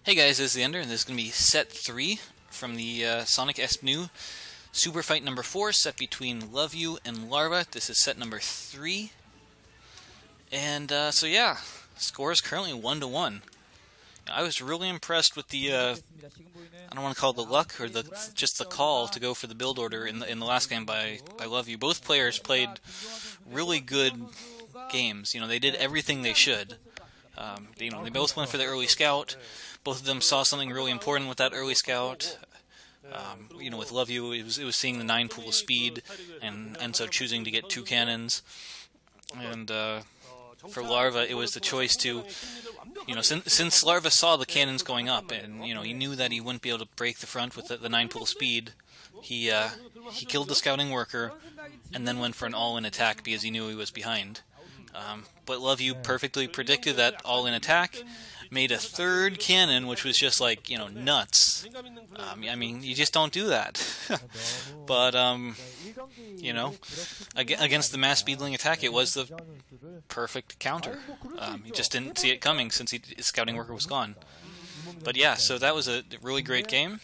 Hey guys, this is TheEnder, and this is going to be set 3 from the Sonic Sbenu Superfight number 4, set between Loveu and Larva. This is set number 3. And so yeah, score is currently 1-1. I was really impressed with the, I don't want to call it the luck, or just the call to go for the build order in the last game by Loveu. Both players played really good games. They did everything they should. They both went for the early scout. Both of them saw something really important with that early scout. With Loveu, it was seeing the 9 pool of speed, and so choosing to get 2 cannons. And for Larva, it was the choice to, since Larva saw the cannons going up, and he knew that he wouldn't be able to break the front with the 9 pool of speed. He killed the scouting worker, and then went for an all-in attack because he knew he was behind. But Loveu perfectly predicted that all-in attack, made a 3rd cannon, which was just like, nuts. You just don't do that. But, against the mass speedling attack, it was the perfect counter. He just didn't see it coming since his scouting worker was gone. But yeah, so that was a really great game.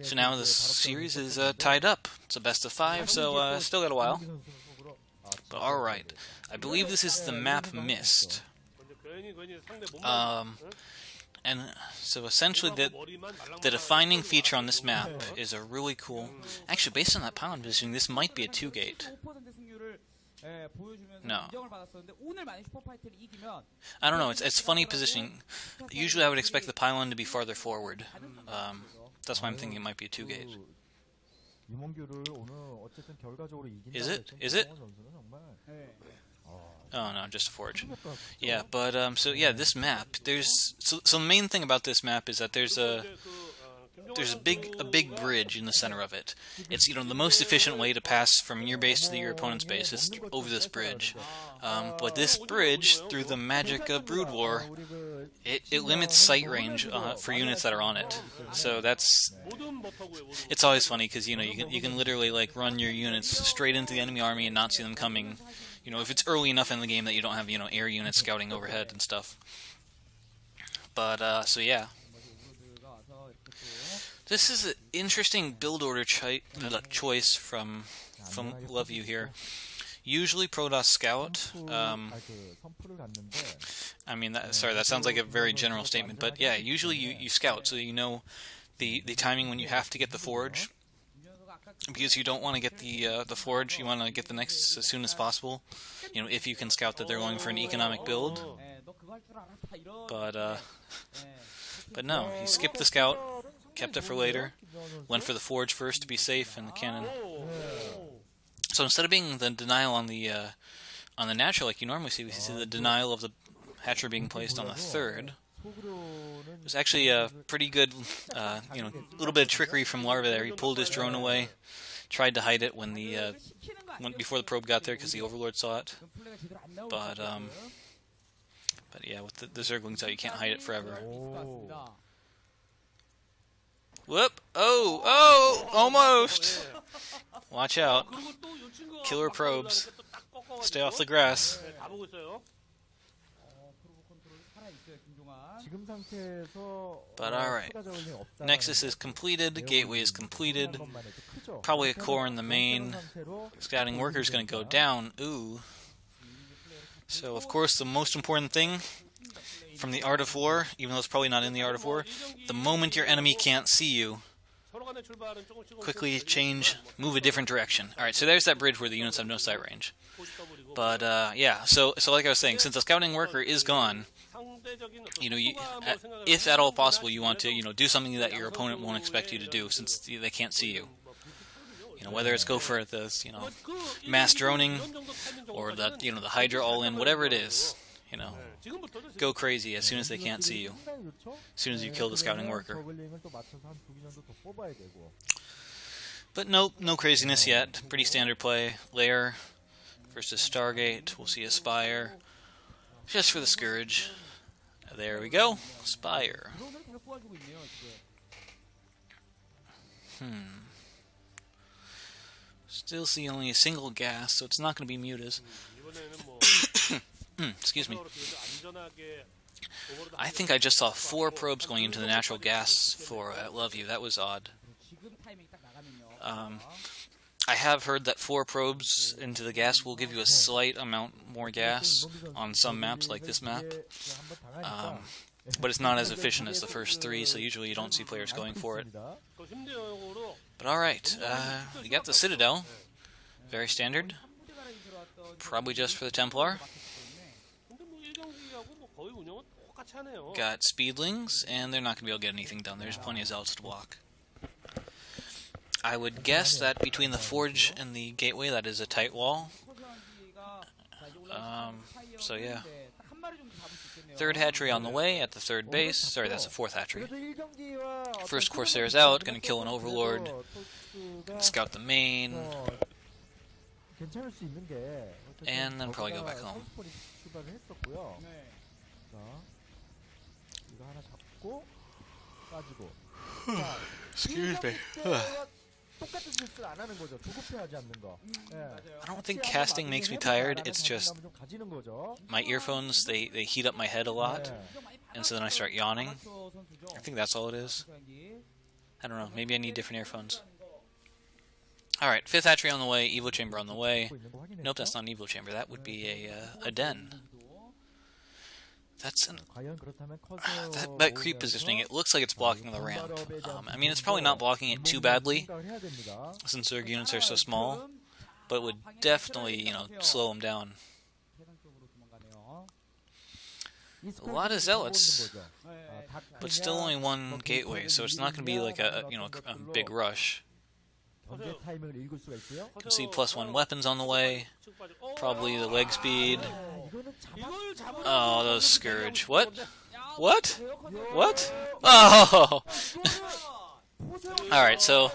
So now the series is tied up. It's a best of 5, so still got a while. But alright, I believe this is the map Mist. And so essentially the defining feature on this map is a really cool... Actually, based on that pylon positioning, this might be a 2-gate. No. I don't know, it's funny positioning. Usually I would expect the pylon to be farther forward. That's why I'm thinking it might be a 2-gate. Is it? Is it? Oh no, just a forge. Yeah, but so yeah, this map. So the main thing about this map is that there's a big bridge in the center of it. It's the most efficient way to pass from your base to your opponent's base is over this bridge. But this bridge, through the magic of Brood War, it limits sight range for units that are on it. So it's always funny because you can literally like run your units straight into the enemy army and not see them coming. If it's early enough in the game that you don't have air units scouting overhead and stuff. But so yeah. This is an interesting build order choice from Loveu here. Usually Protoss Scout. Sorry, that sounds like a very general statement, but yeah, usually you scout, so you know the timing when you have to get the forge. Because you don't want to get the forge, you want to get the next as soon as possible. If you can scout that they're going for an economic build. But no, he skipped the scout. Kept it for later, went for the forge first to be safe, and the cannon. So instead of being the denial on the natural like you normally see, we see the denial of the hatcher being placed on the 3rd. It was actually a pretty good, little bit of trickery from Larva there. He pulled his drone away, tried to hide it when before the probe got there because the Overlord saw it. But yeah, with the Zerglings out, you can't hide it forever. Whoop! Oh! Almost! Watch out. Killer probes. Stay off the grass. But alright. Nexus is completed. Gateway is completed. Probably a core in the main. Scouting worker is going to go down. Ooh. So, of course, the most important thing from the Art of War, even though it's probably not in the Art of War, the moment your enemy can't see you, quickly move a different direction. Alright, so there's that bridge where the units have no sight range. But, yeah, so like I was saying, since the scouting worker is gone, if at all possible, you want to, do something that your opponent won't expect you to do, since they can't see you. Whether it's go for the, mass droning, or the Hydra all-in, whatever it is, go crazy as soon as they can't see you. As soon as you kill the scouting worker. But nope, no craziness yet. Pretty standard play. Lair versus Stargate. We'll see a Spire. Just for the Scourge. There we go. Spire. Still see only a single gas, so it's not going to be Mutas. Excuse me. I think I just saw 4 probes going into the natural gas for Loveu. That was odd. I have heard that 4 probes into the gas will give you a slight amount more gas on some maps, like this map. But it's not as efficient as the first 3, so usually you don't see players going for it. But alright, we got the Citadel. Very standard. Probably just for the Templar. Got Speedlings, and they're not going to be able to get anything done. There's plenty of Zealots to block. I would guess that between the Forge and the Gateway, that is a tight wall. So yeah. 3rd hatchery on the way at the 3rd base. Sorry, that's the 4th hatchery. First Corsair's out, gonna kill an Overlord. Gonna scout the main. And then probably go back home. Excuse me. I don't think casting makes me tired, it's just my earphones, they heat up my head a lot, and so then I start yawning. I think that's all it is. I don't know, maybe I need different earphones. Alright, 5th hatchery on the way, Evo Chamber on the way. Nope, that's not an Evo Chamber, that would be a den. That's an... that creep positioning, it looks like it's blocking the ramp. I mean, it's probably not blocking it too badly, since their units are so small, but it would definitely, you know, slow them down. A lot of Zealots, but still only 1 gateway, so it's not going to be like a big rush. You can see +1 weapons on the way, probably the leg speed. Oh, those Scourge. What? What? What? Oh! Alright, so,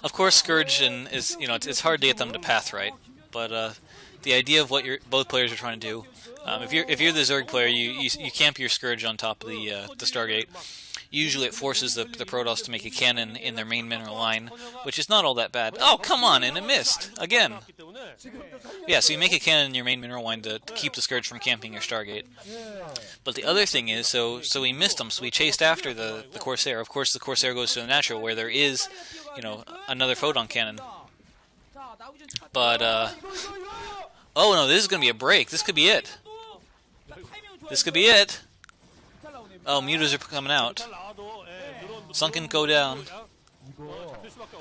of course Scourge is, you know, it's hard to get them to path right, but the idea of what both players are trying to do, if you're the Zerg player, you camp your Scourge on top of the Stargate. Usually it forces the Protoss to make a cannon in their main mineral line, which is not all that bad. Oh, come on, and it missed! Again! Yeah, so you make a cannon in your main mineral line to keep the Scourge from camping your Stargate. But the other thing is, so we missed them, so we chased after the Corsair. Of course, the Corsair goes to the natural, where there is, you know, another photon cannon. But, oh no, this is going to be a break. This could be it. This could be it. Oh, mutas are coming out. Sunken go down.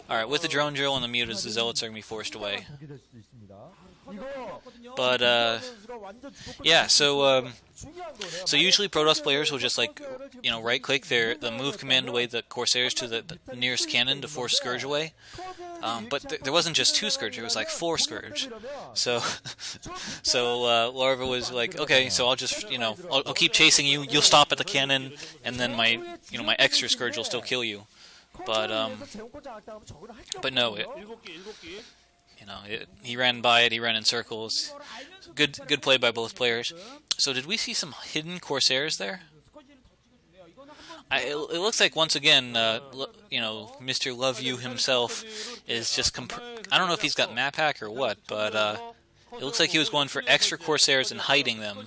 Alright, with the drone drill and the mutas, the Zealots are going to be forced away. But, yeah, so usually Protoss players will just, like, you know, right-click the move command away the Corsairs to the nearest cannon to force Scourge away. But there wasn't just 2 Scourge, there was like 4 Scourge. So, Larva was like, okay, so I'll just, you know, I'll keep chasing you, you'll stop at the cannon, and then my extra Scourge will still kill you. But no, he ran by it, he ran in circles. Good play by both players. So did we see some hidden Corsairs there? It looks like, once again, Mr. Loveu himself is just... I don't know if he's got map hack or what, but it looks like he was going for extra Corsairs and hiding them.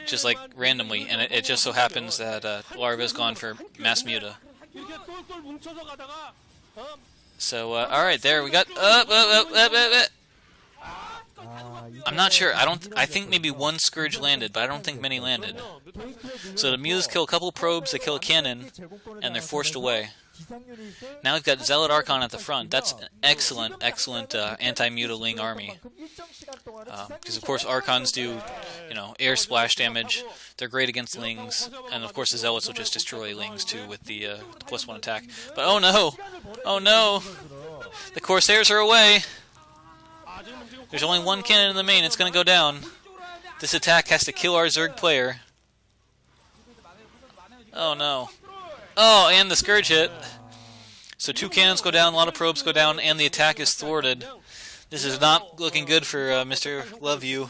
Just, like, randomly. And it just so happens that Larva's gone for Mass Muta. So, alright, there we got... I'm not sure. I think maybe 1 Scourge landed, but I don't think many landed. So the mutas kill a couple of probes, they kill a cannon, and they're forced away. Now we've got Zealot Archon at the front. That's an excellent anti-mutaling army. Because of course Archons do, air splash damage. They're great against Lings, and of course the Zealots will just destroy Lings too with the +1 attack. But oh no! Oh no! The Corsairs are away! There's only 1 cannon in the main, it's gonna go down. This attack has to kill our Zerg player. Oh no. Oh, and the Scourge hit. So 2 cannons go down, a lot of probes go down, and the attack is thwarted. This is not looking good for Mr. Loveu.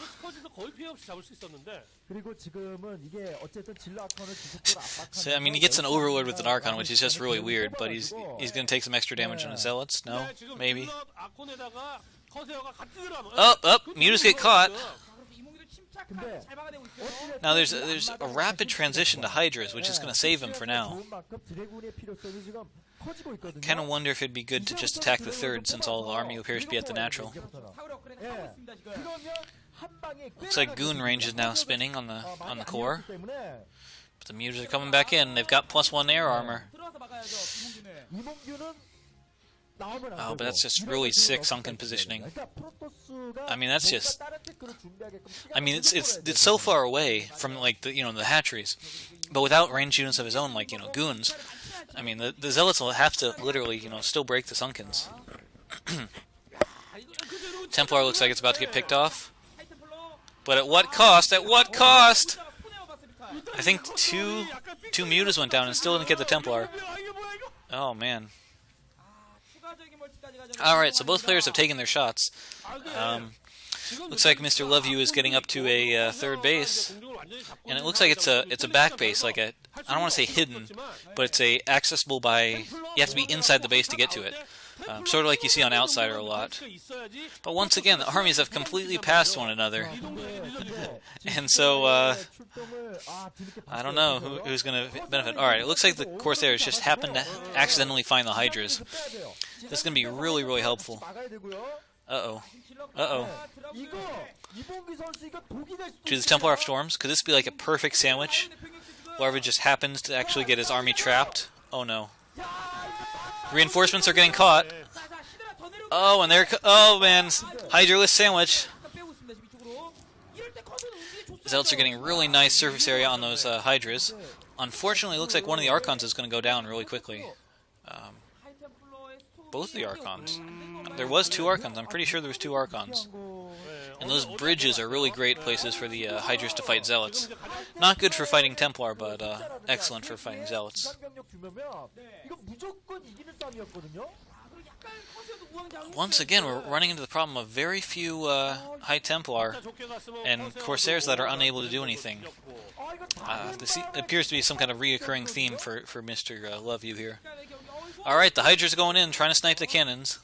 So, I mean, he gets an Overlord with an Archon, which is just really weird, but he's gonna take some extra damage on his Zealots? No? Maybe? Oh, mutas get caught. Now there's a rapid transition to Hydras, which is going to save him for now. Kind of wonder if it'd be good to just attack the third, since all the army appears to be at the natural. Looks like Goon range is now spinning on the core. But the mutants are coming back in. They've got +1 air armor. Oh, but that's just really sick sunken positioning. I mean, that's just. I mean, it's so far away from like the the hatcheries, but without ranged units of his own, like goons. I mean, the zealots will have to literally still break the sunkens. Templar looks like it's about to get picked off, but at what cost? At what cost? I think two mutas went down and still didn't get the Templar. Oh man. Alright, so both players have taken their shots. Looks like Mr. Loveu is getting up to a third base, and it looks like it's a back base, like I don't want to say hidden, but it's accessible by, you have to be inside the base to get to it. Sort of like you see on Outsider a lot. But once again, the armies have completely passed one another. And so, I don't know who's going to benefit. Alright, it looks like the Corsairs just happened to accidentally find the Hydras. This is going to be really, really helpful. Uh-oh. Uh-oh. Choose the Templar of Storms. Could this be like a perfect sandwich? Larva just happens to actually get his army trapped. Oh no. Reinforcements are getting caught. Oh, and oh man, Hydraless sandwich. Zealots are getting really nice surface area on those Hydras. Unfortunately, it looks like one of the Archons is going to go down really quickly. Both the Archons. There was 2 Archons. I'm pretty sure there was 2 Archons. And those bridges are really great places for the Hydras to fight Zealots. Not good for fighting Templar, but excellent for fighting Zealots. Once again, we're running into the problem of very few High Templar and Corsairs that are unable to do anything. This appears to be some kind of reoccurring theme for Mr. Loveu here. Alright, the Hydras are going in, trying to snipe the cannons.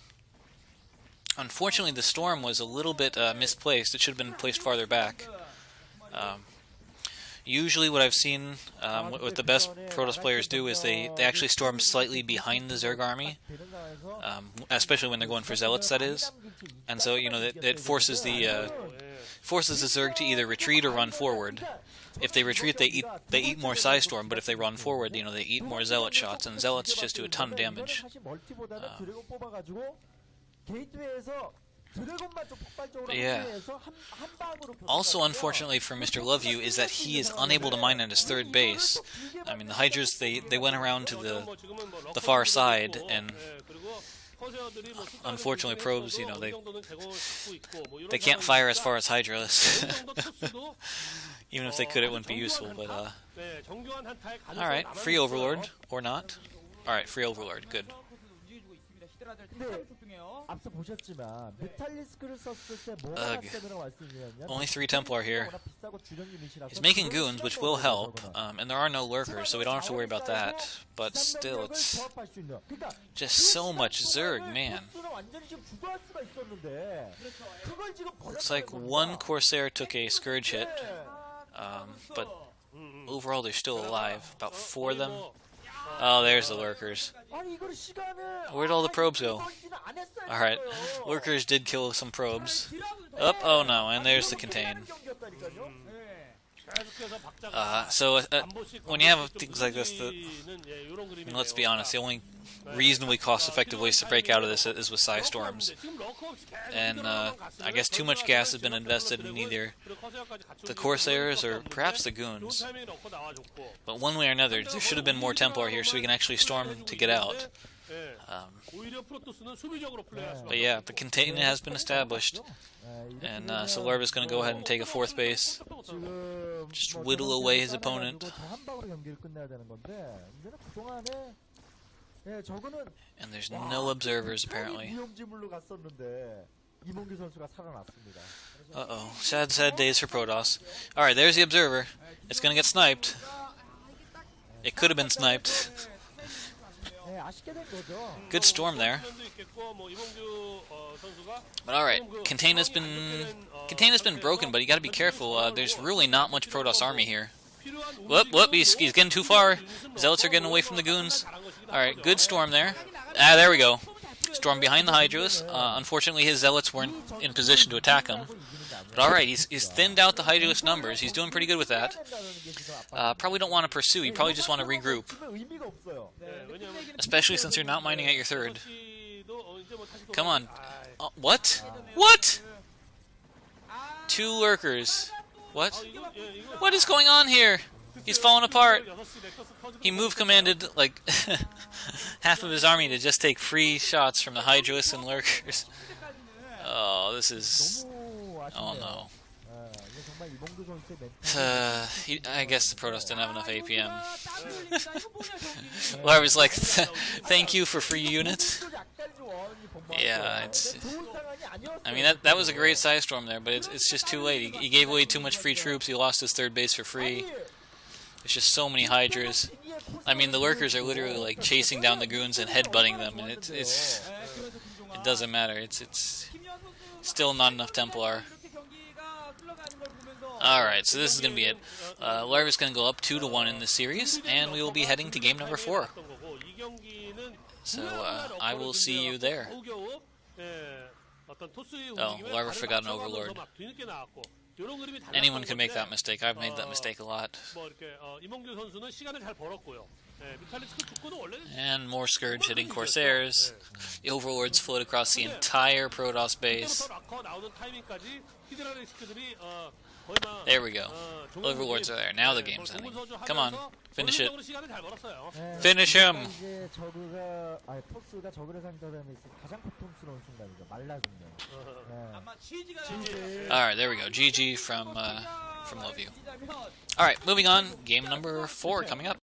Unfortunately, the storm was a little bit misplaced. It should have been placed farther back. Usually what I've seen, what the best Protoss players do is they actually storm slightly behind the Zerg army, especially when they're going for Zealots, that is. And so, it forces the Zerg to either retreat or run forward. If they retreat, they eat more Psystorm, but if they run forward, they eat more Zealot shots, and Zealots just do a ton of damage. But yeah. Also, unfortunately for Mr. Loveu, is that he is unable to mine at his third base. I mean, the Hydras, they went around to the far side, and unfortunately probes, they can't fire as far as Hydraless. Even if they could, it wouldn't be useful, but alright, free Overlord, or not. Alright, free Overlord, good. Ugh. Only 3 Templar here. He's making goons, which will help, and there are no lurkers, so we don't have to worry about that. But still, it's just so much Zerg, man. Looks like 1 Corsair took a Scourge hit, but overall they're still alive. About 4 of them. Oh, there's the lurkers. Where'd all the probes go? Alright, lurkers did kill some probes. Oh no, and there's the contain. When you have things like this, let's be honest, the only reasonably cost-effective ways to break out of this is with Psystorms. And I guess too much gas has been invested in either the Corsairs or perhaps the Goons. But one way or another, there should have been more Templar here so we can actually storm to get out. But yeah, the containment has been established, and so Larva's going to go ahead and take a 4th base, just whittle away his opponent. And there's no observers apparently. Uh-oh, sad, sad days for Protoss. Alright, there's the observer. It's going to get sniped. It could have been sniped. Good storm there. But alright, Containa's been broken, but you gotta be careful. There's really not much Protoss army here. Whoop, he's getting too far. Zealots are getting away from the goons. Alright, good storm there. Ah, there we go. Storm behind the Hydros. Unfortunately, his Zealots weren't in position to attack him. But alright, he's thinned out the Hydros numbers. He's doing pretty good with that. Probably don't want to pursue. You probably just want to regroup. Especially since you're not mining at your third. Come on. What? What? 2 lurkers. What? What is going on here? He's falling apart. He move commanded like half of his army to just take free shots from the Hydros and lurkers. Oh, this is... Oh no. I guess the Protoss didn't have enough APM. Larva's like, thank you for free units. Yeah, it's... I mean, that was a great side storm there, but it's just too late. He gave away too much free troops. He lost his third base for free. There's just so many Hydras. I mean, the lurkers are literally like chasing down the goons and headbutting them, and it doesn't matter. It's still not enough Templar. Alright, so this is going to be it. Larva's going to go up 2-1 in this series, and we will be heading to game number 4. So, I will see you there. Oh, Larva forgot an Overlord. Anyone can make that mistake. I've made that mistake a lot. And more Scourge hitting Corsairs. The Overlords float across the entire Protoss base. There we go. Overlords are there. Now the game's ending. Come on. Finish it. Finish him! Alright, there we go. GG from Loveu. Alright, moving on. Game number 4 coming up.